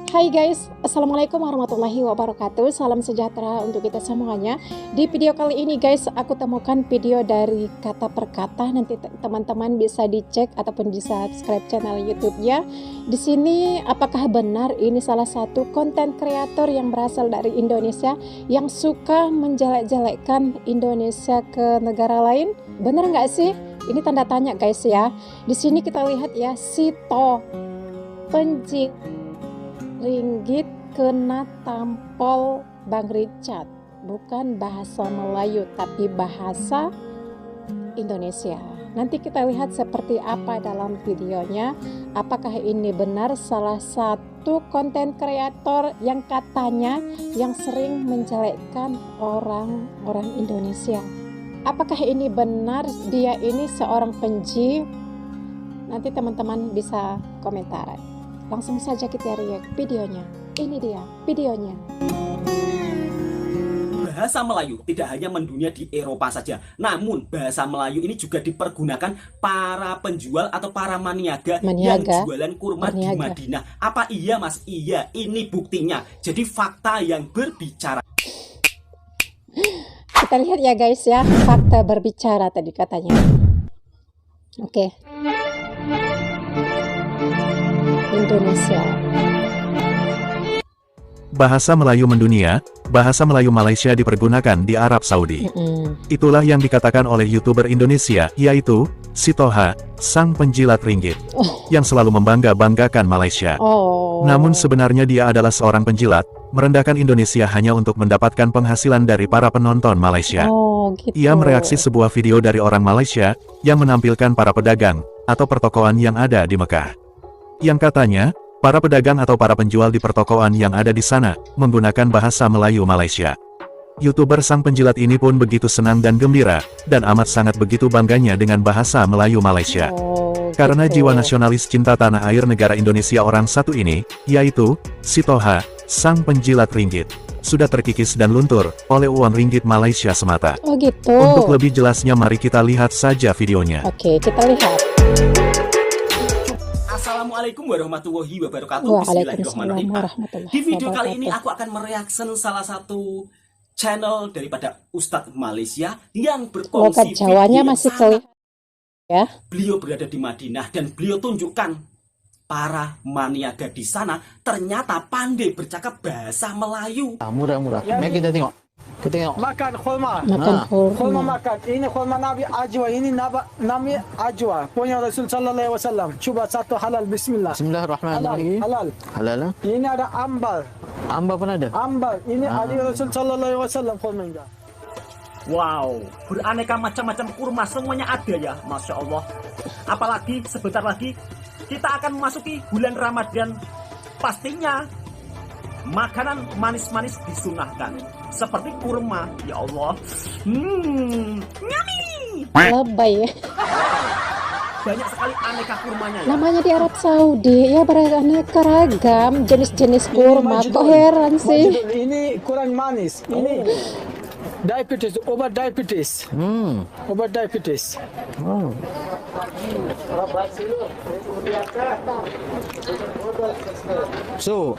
Hai guys, Assalamualaikum warahmatullahi wabarakatuh. Salam sejahtera untuk kita semuanya. Di video kali ini guys, aku temukan video dari kata per kata. Nanti teman-teman bisa dicek ataupun di subscribe channel YouTube-nya. Di sini apakah benar ini salah satu konten kreator yang berasal dari Indonesia yang suka menjelek-jelekkan Indonesia ke negara lain? Benar nggak sih? Ini tanda tanya guys ya. Di sini kita lihat ya, Sito Penji ringgit kena tampol Bang Richard, bukan bahasa Melayu tapi bahasa Indonesia. Nanti kita lihat seperti apa dalam videonya. Apakah ini benar salah satu konten kreator yang katanya yang sering menjelekkan orang-orang Indonesia? Apakah ini benar dia ini seorang penji? Nanti teman-teman bisa komentar. Langsung saja kita react videonya. Ini dia videonya. Bahasa Melayu tidak hanya mendunia di Eropa saja, namun bahasa Melayu ini juga dipergunakan para penjual atau para maniaga yang jualan kurma di Madinah. Apa iya mas? Iya, ini buktinya. Jadi fakta yang berbicara. Kita lihat ya guys ya, fakta berbicara tadi katanya. Oke. Indonesia. Bahasa Melayu mendunia, bahasa Melayu Malaysia dipergunakan di Arab Saudi. Itulah yang dikatakan oleh YouTuber Indonesia, yaitu Sitoha, sang penjilat ringgit, yang selalu membangga-banggakan Malaysia. Namun sebenarnya dia adalah seorang penjilat, merendahkan Indonesia hanya untuk mendapatkan penghasilan dari para penonton Malaysia. Gitu. Ia mereaksi sebuah video dari orang Malaysia, yang menampilkan para pedagang, atau pertokoan yang ada di Mekah. Yang katanya, para pedagang atau para penjual di pertokoan yang ada di sana, menggunakan bahasa Melayu Malaysia. YouTuber sang penjilat ini pun begitu senang dan gembira, dan amat sangat begitu bangganya dengan bahasa Melayu Malaysia. Karena jiwa nasionalis cinta tanah air negara Indonesia orang satu ini, yaitu Sitoha, sang penjilat ringgit, sudah terkikis dan luntur oleh uang ringgit Malaysia semata. Gitu. Untuk lebih jelasnya mari kita lihat saja videonya. Oke, kita lihat. Assalamualaikum warahmatullahi wabarakatuh. Bismillahirrahmanirrahim. Di video kali ini aku akan mereaction salah satu channel daripada Ustadz Malaysia yang berkongsi Jawanya masih kelihatan ya. Beliau berada di Madinah dan beliau tunjukkan para maniaga di sana ternyata pandai bercakap bahasa Melayu. Murah-murah. Mari kita tengok. Kita tengok. Makan khulma. Khulma makan. Ini khulma Nabi Ajwa. Ini Nabi Ajwa. Punya Rasul Sallallahu Alaihi Wasallam. Cuba satu halal. Bismillah. Bismillahirrahmanirrahim. Halal. Halal. Ini ada ambar. Ambar pun ada. Ambar. Ini Ali Rasul Sallallahu Alaihi Wasallam khulma ini. Wow, beraneka macam-macam kurma semuanya ada ya, Masya Allah. Apalagi sebentar lagi kita akan memasuki bulan Ramadan. Pastinya makanan manis-manis disunahkan seperti kurma. Ya Allah, nyami. Lebay ya. Banyak sekali aneka kurmanya ya. Namanya di Arab Saudi ya, beraneka ragam jenis-jenis kurma. Kok heran sih? Ini kurang manis. Ini diabetes, obat diabetes. Obat diabetes. So,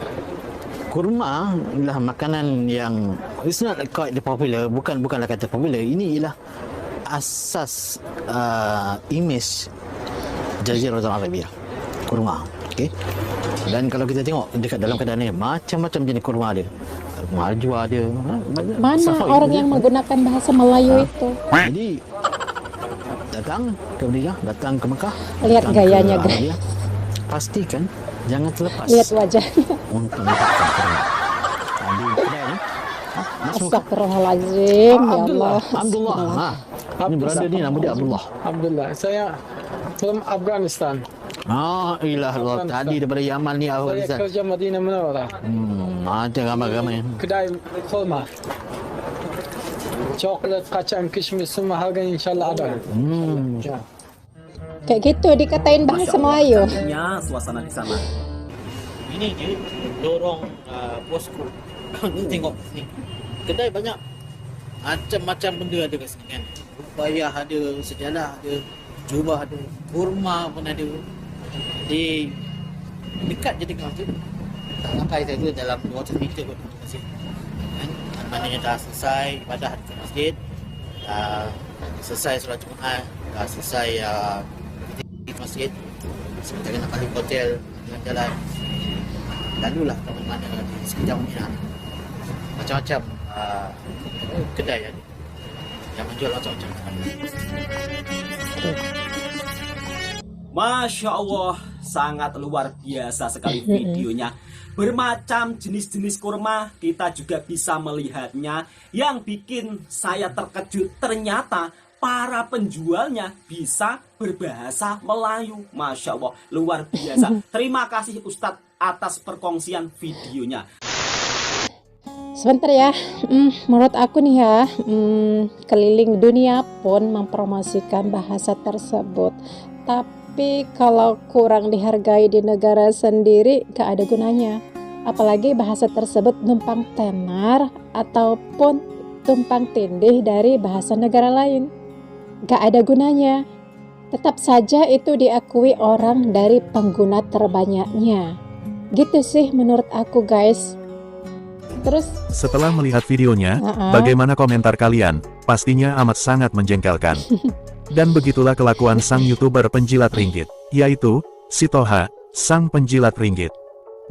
kurma adalah makanan yang it's not quite popular, bukanlah kata popular. Ini ialah asas image Jazirah Arabia. Kurma, okey. Dan kalau kita tengok dekat dalam keadaan ni macam-macam jenis kurma ada. Kurma ajwa ada. Mana orang yang menggunakan bahasa Melayu itu? Jadi datang ke Madinah, datang ke Mekah. Lihat gayanya guys. Pastikan jangan terlepas. Lihat wajahnya. Untuk mendapatkan kurma. Tadi kedai ni. Astagfirullahaladzim. Ya Allah. Abdullah. Ini berada ni nama dia Abdullah. Abdullah. Saya from Afghanistan. Ilah Allah. Tadi daripada Yaman ni Saya Afghanistan. kerja Madinah Munawwarah. Ada ramai-ramai. Kedai khulma. Coklat, kacang, kismis semua harga insyaAllah ada. Kayak gitu dikatain bahasa Melayu. Ya, suasana di sana. Ini dia dorong bosku. Ni tengok ni. Kedai banyak macam-macam benda ada kat sini kan. Rupayah ada, sejadah ada, jubah ada, kurma pun ada. Di dekat je dengan tu. tak sampai saja dalam 200 meter pun ke masjid. Kan? Maknanya dah selesai ibadah di masjid, dah selesai solat Jumaat, dah selesai di masjid, sementara nak balik hotel jalan-jalan, lalulah ke mana di sekitar Mina. Macam-macam kedai ada yang menjual macam-macam. Masya Allah, sangat luar biasa sekali videonya. Bermacam jenis-jenis kurma, kita juga bisa melihatnya. Yang bikin saya terkejut, ternyata para penjualnya bisa berbahasa Melayu. Masya Allah, luar biasa. Terima kasih Ustadz atas perkongsian videonya. Sebentar ya, menurut aku nih ya, keliling dunia pun mempromosikan bahasa tersebut. Tapi kalau kurang dihargai di negara sendiri, gak ada gunanya. Apalagi bahasa tersebut numpang tenar ataupun tumpang tindih dari bahasa negara lain. Gak ada gunanya. Tetap saja itu diakui orang dari pengguna terbanyaknya. Gitu sih menurut aku guys. Terus Setelah melihat videonya, bagaimana komentar kalian? Pastinya amat sangat menjengkelkan. Dan begitulah kelakuan sang YouTuber penjilat ringgit, yaitu si Toha, sang penjilat ringgit.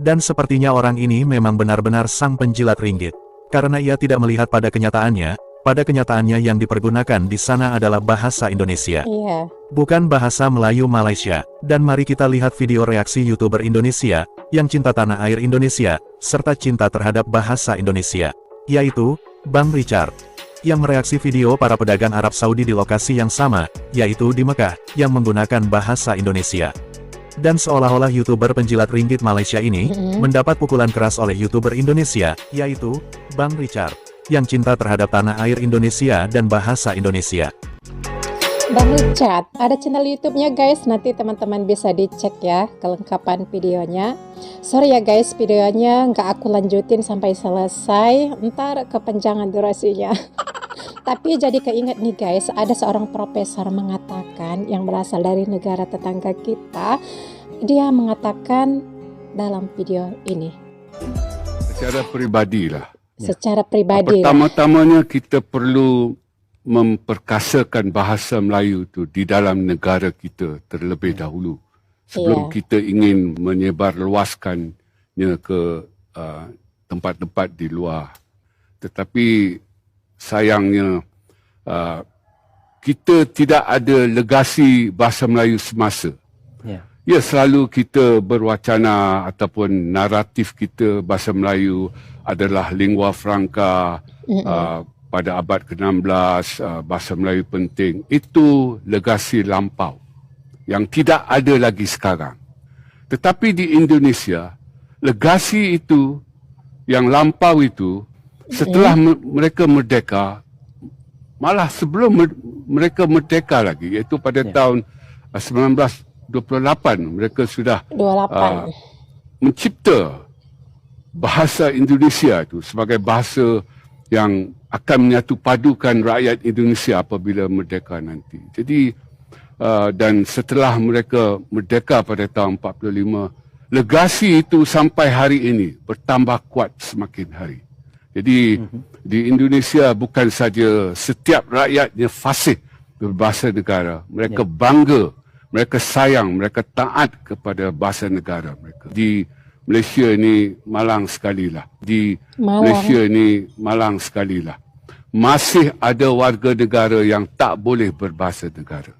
Dan sepertinya orang ini memang benar-benar sang penjilat ringgit, karena ia tidak melihat pada kenyataannya yang dipergunakan di sana adalah bahasa Indonesia, bukan bahasa Melayu Malaysia. Dan mari kita lihat video reaksi YouTuber Indonesia yang cinta tanah air Indonesia, serta cinta terhadap bahasa Indonesia, yaitu Bang Richard, yang mereaksi video para pedagang Arab Saudi di lokasi yang sama, yaitu di Mekah, yang menggunakan bahasa Indonesia. Dan seolah-olah YouTuber penjilat ringgit Malaysia ini mendapat pukulan keras oleh YouTuber Indonesia, yaitu Bang Richard, yang cinta terhadap tanah air Indonesia dan bahasa Indonesia. Bang Richard, ada channel YouTube-nya guys, nanti teman-teman bisa dicek ya kelengkapan videonya. Sorry ya guys, videonya nggak aku lanjutin sampai selesai, ntar kepanjangan durasinya. Tapi jadi keinget nih guys, ada seorang profesor mengatakan yang berasal dari negara tetangga kita. Dia mengatakan dalam video ini, secara pribadi lah. Secara pribadi lah. Pertama-tamanya kita perlu memperkasakan bahasa Melayu tu di dalam negara kita terlebih dahulu. Sebelum kita ingin menyebarluaskannya ke tempat-tempat di luar. Tetapi sayangnya kita tidak ada legasi bahasa Melayu semasa. Ya, selalu kita berwacana ataupun naratif kita bahasa Melayu adalah lingua franca. Pada abad ke-16, bahasa Melayu penting. Itu legasi lampau yang tidak ada lagi sekarang. Tetapi di Indonesia, legasi itu, yang lampau itu, setelah mereka merdeka, malah sebelum mereka merdeka lagi, iaitu pada tahun 1928, mereka sudah mencipta bahasa Indonesia itu sebagai bahasa yang akan menyatu padukan rakyat Indonesia apabila merdeka nanti. Jadi, dan setelah mereka merdeka pada tahun 45, legasi itu sampai hari ini bertambah kuat semakin hari. Jadi, di Indonesia bukan saja setiap rakyatnya fasih berbahasa negara. Mereka bangga, mereka sayang, mereka taat kepada bahasa negara mereka. Di Malaysia ni malang sekali lah. Malaysia ni malang sekali lah. Masih ada warga negara yang tak boleh berbahasa negara.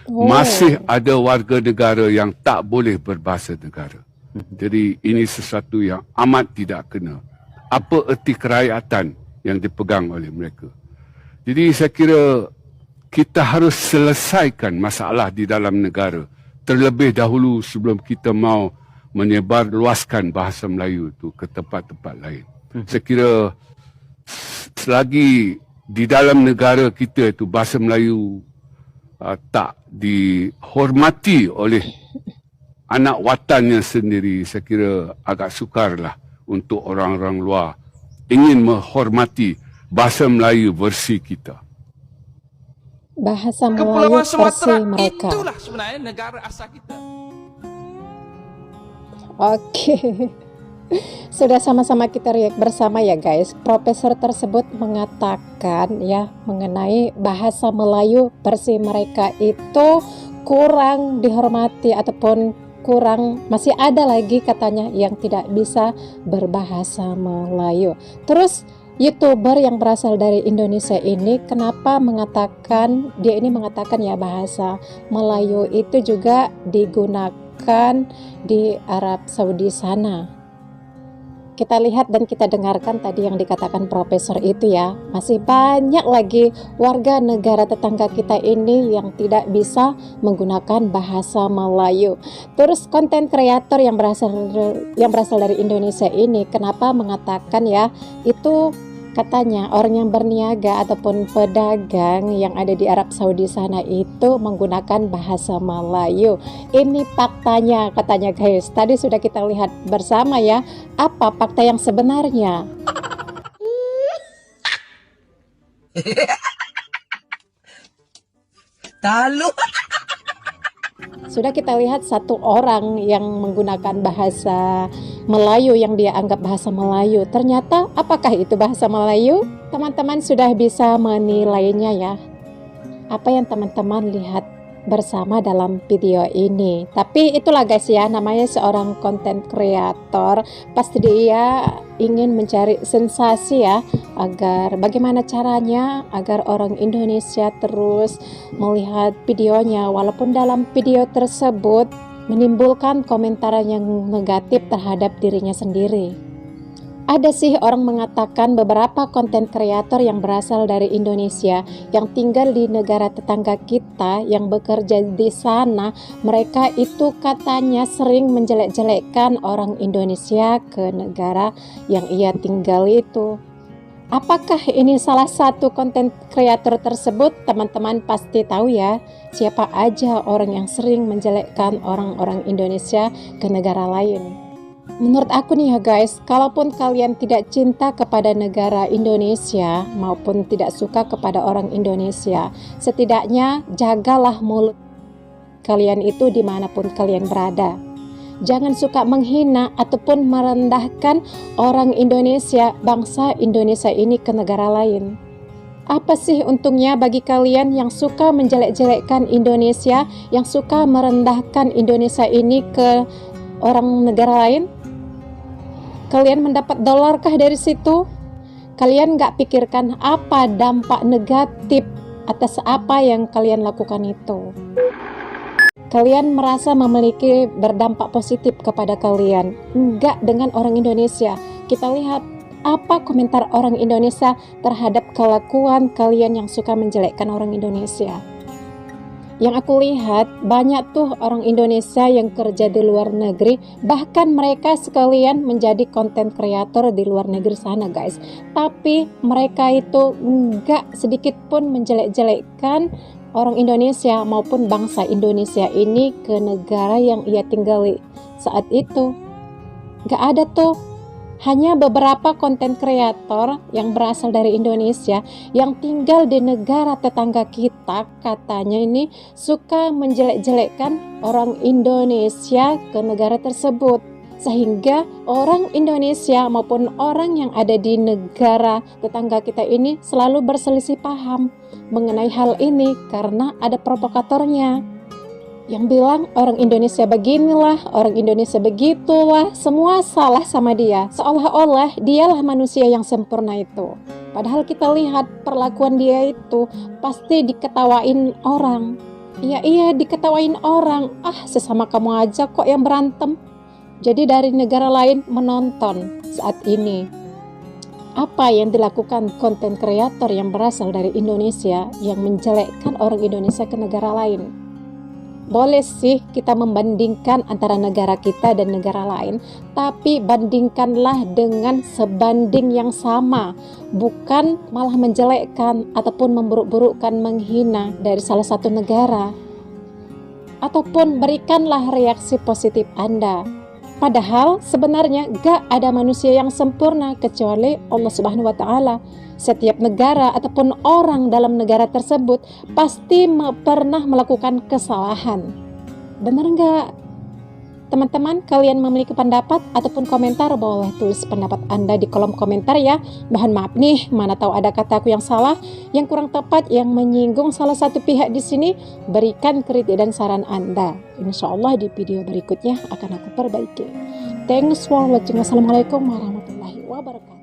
Masih ada warga negara yang tak boleh berbahasa negara. Jadi ini sesuatu yang amat tidak kena. Apa erti kerakyatan yang dipegang oleh mereka. Jadi saya kira kita harus selesaikan masalah di dalam negara terlebih dahulu sebelum kita mau menyebarluaskan bahasa Melayu itu ke tempat-tempat lain. Saya kira selagi di dalam negara kita itu bahasa Melayu tak dihormati oleh anak watannya sendiri, saya kira agak sukarlah untuk orang-orang luar ingin menghormati bahasa Melayu versi kita. Bahasa Melayu versi mereka. Itulah sebenarnya negara asal kita. Oke. Sudah sama-sama kita react bersama ya guys. Profesor tersebut mengatakan ya mengenai bahasa Melayu versi mereka itu kurang dihormati ataupun kurang, masih ada lagi katanya yang tidak bisa berbahasa Melayu. Terus YouTuber yang berasal dari Indonesia ini kenapa mengatakan, dia ini mengatakan ya bahasa Melayu itu juga digunakan di Arab Saudi sana. Kita lihat dan kita dengarkan tadi yang dikatakan profesor itu ya. Masih banyak lagi warga negara tetangga kita ini yang tidak bisa menggunakan bahasa Melayu. Terus konten kreator yang berasal dari Indonesia ini kenapa mengatakan ya itu katanya orang yang berniaga ataupun pedagang yang ada di Arab Saudi sana itu menggunakan bahasa Melayu. Ini faktanya katanya guys. Tadi sudah kita lihat bersama ya. Apa fakta yang sebenarnya? Talu. Sudah kita lihat satu orang yang menggunakan bahasa Melayu yang dia anggap bahasa Melayu. Ternyata apakah itu bahasa Melayu? Teman-teman sudah bisa menilainya ya. Apa yang teman-teman lihat bersama dalam video ini. Tapi itulah guys ya, namanya seorang konten kreator, pasti dia ingin mencari sensasi ya, agar bagaimana caranya agar orang Indonesia terus melihat videonya, walaupun dalam video tersebut menimbulkan komentar yang negatif terhadap dirinya sendiri. Ada sih orang mengatakan beberapa konten kreator yang berasal dari Indonesia yang tinggal di negara tetangga kita yang bekerja di sana, mereka itu katanya sering menjelek-jelekkan orang Indonesia ke negara yang ia tinggal itu. Apakah ini salah satu konten kreator tersebut? Teman-teman pasti tahu ya siapa aja orang yang sering menjelekkan orang-orang Indonesia ke negara lain. Menurut aku nih ya guys, kalaupun kalian tidak cinta kepada negara Indonesia maupun tidak suka kepada orang Indonesia, setidaknya jagalah mulut kalian itu dimanapun kalian berada. Jangan suka menghina ataupun merendahkan orang Indonesia, bangsa Indonesia ini ke negara lain. Apa sih untungnya bagi kalian yang suka menjelek-jelekkan Indonesia, yang suka merendahkan Indonesia ini ke orang negara lain? Kalian mendapat dolarkah dari situ? Kalian nggak pikirkan apa dampak negatif atas apa yang kalian lakukan itu? Kalian merasa memiliki berdampak positif kepada kalian, enggak dengan orang Indonesia. Kita lihat apa komentar orang Indonesia terhadap kelakuan kalian yang suka menjelekkan orang Indonesia. Yang aku lihat banyak tuh orang Indonesia yang kerja di luar negeri, bahkan mereka sekalian menjadi konten kreator di luar negeri sana guys. Tapi mereka itu enggak sedikit pun menjelek-jelekkan orang Indonesia maupun bangsa Indonesia ini ke negara yang ia tinggali saat itu. Enggak ada tuh. Hanya beberapa konten kreator yang berasal dari Indonesia yang tinggal di negara tetangga kita katanya ini suka menjelek-jelekkan orang Indonesia ke negara tersebut, sehingga orang Indonesia maupun orang yang ada di negara tetangga kita ini selalu berselisih paham mengenai hal ini karena ada provokatornya yang bilang orang Indonesia beginilah, orang Indonesia begitulah, semua salah sama dia, seolah-olah dialah manusia yang sempurna itu. Padahal kita lihat perlakuan dia itu pasti diketawain orang. Iya diketawain orang, sesama kamu aja kok yang berantem. Jadi dari negara lain menonton saat ini apa yang dilakukan konten kreator yang berasal dari Indonesia yang menjelekkan orang Indonesia ke negara lain. Boleh sih kita membandingkan antara negara kita dan negara lain, tapi bandingkanlah dengan sebanding yang sama, bukan malah menjelekkan ataupun memburuk-burukkan, menghina dari salah satu negara. Ataupun berikanlah reaksi positif Anda. Padahal sebenarnya gak ada manusia yang sempurna kecuali Allah Subhanahu wa Ta'ala. Setiap negara ataupun orang dalam negara tersebut pasti pernah melakukan kesalahan. Benar nggak? Teman-teman, kalian memiliki pendapat ataupun komentar, boleh tulis pendapat Anda di kolom komentar ya. Mohon maaf nih, mana tahu ada kataku yang salah, yang kurang tepat, yang menyinggung salah satu pihak di sini. Berikan kritik dan saran Anda. Insya Allah di video berikutnya akan aku perbaiki. Thanks for watching. Wassalamualaikum warahmatullahi wabarakatuh.